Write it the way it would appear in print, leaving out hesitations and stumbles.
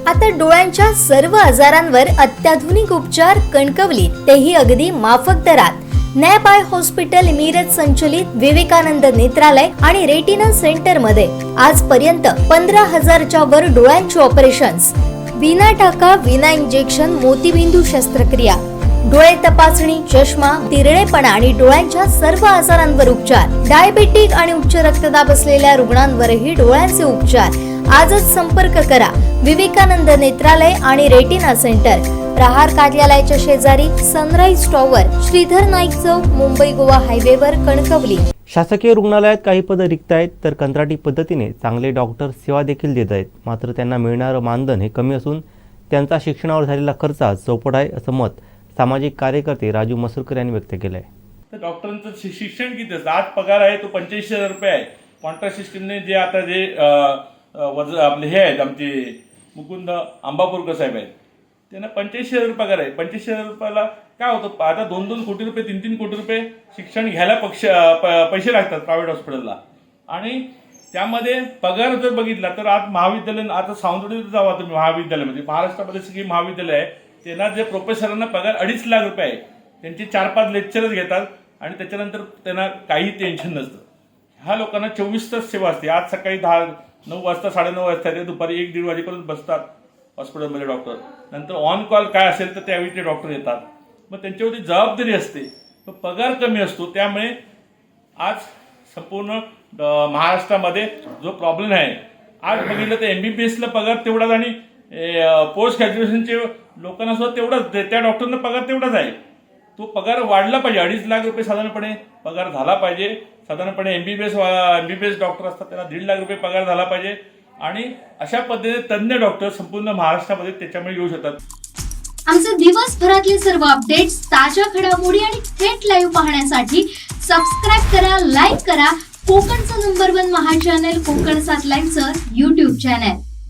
आता डोळ्यांच्या सर्व आजारांवर अत्याधुनिक उपचार कणकवलीत, तेही अगदी माफक दरात. नॅप आय हॉस्पिटल मिरज संचलित विवेकानंद नेत्रालय आणि रेटिना सेंटर मध्ये आजपर्यंत 15,000च्या वर डोळ्यांची ऑपरेशन्स, विना टाका विना इंजेक्शन मोतीबिंदू शस्त्रक्रिया, डोळे तपासणी, चष्मा, तिरळेपणा आणि डोळ्यांच्या सर्व आजारांवर उपचार, डायबेटिक आणि उच्च रक्तदाब असलेल्या रुग्णांवरही डोळ्यांचे उपचार. आजच संपर्क करा विवेकानंद नेत्रालय आणि रेटिना सेंटर, प्रहार कार्यालयाच्या शेजारी, सनराइज टॉवर, श्रीधर नाईक चौक, मुंबई गोवा हायवेवर, कणकवली. शासकीय रुग्णालयात काही पदं रिक्त आहेत, तर कंत्राटी पद्धतीने चांगले डॉक्टर सेवा देखील देत आहेत. मात्र त्यांना मिळणारं मानधन हे कमी असून त्यांचा शिक्षणावर झालेला खर्च चौपट आहे, असं मत सामाजिक कार्यकर्ते राजू मसूरकर यांनी व्यक्त केलं आहे. तर डॉक्टरांचं शिक्षण किती असतं? आज पगार आहे तो 85,000 रुपये आहे. कॉन्ट्रॅक्ट सिस्टमने जे आता जे आपले हे आहेत, आमचे मुकुंद अंबापूरकर साहेब आहेत, त्यांना 85,000 रुपये पगार आहे. 85,000 रुपयाला काय होतं? आता 2-2 कोटी रुपये, 3-3 कोटी रुपये शिक्षण घ्यायला पैसे लागतात प्रायव्हेट हॉस्पिटलला. आणि त्यामध्ये पगार जर बघितला तर आज महाविद्यालय, आता सावंतवाडीत जावा तुम्ही महाविद्यालयामध्ये, महाराष्ट्रामध्ये सगळी महाविद्यालय आहे, त्यांना जे प्रोफेसरांना पगार 2.5 लाख रुपये आहे. त्यांचे 4-5 लेक्चरच घेतात आणि त्याच्यानंतर त्यांना काही टेन्शन नसतं. ह्या लोकांना 24 तास सेवा असते. आज सकाळी 9 वाजता 9:30 वाजता ते दुपारी 1-1:30 वाजेपर्यंत बसतात हॉस्पिटलमध्ये डॉक्टर. नंतर ऑन कॉल काय असेल तर त्यावेळी ते डॉक्टर येतात. मग त्यांच्यावरती जबाबदारी असते, तो पगार कमी असतो. त्यामुळे आज संपूर्ण महाराष्ट्रामध्ये जो प्रॉब्लेम आहे, आज बघितलं तर MBBSला पगार तेवढाच आणि पोस्ट ग्रॅज्युएशनचे लोकांना सुद्धा तेवढाच, त्या डॉक्टरना पगार तेवढाच आहे. तो पगार वाढला पाहिजे. 2.5 लाख रुपये साधारणपणे पगार झाला पाहिजे. साधारणपणे MBBS डॉक्टर असतात त्यांना 1.5 लाख रुपये पगार झाला पाहिजे. आणि अशा पद्धतीने तज्ञ डॉक्टर संपूर्ण महाराष्ट्रामध्ये त्याच्यामुळे येऊ शकतात. आमचे दिवसभरातले सर्व अपडेट्स, ताज्या घडामोडी आणि थेट लाईव्ह पाहण्यासाठी सबस्क्राईब करा, लाईक करा कोकणचं नंबर 1 महा चॅनल कोकण 7 लाईव्हचं YouTube चॅनल.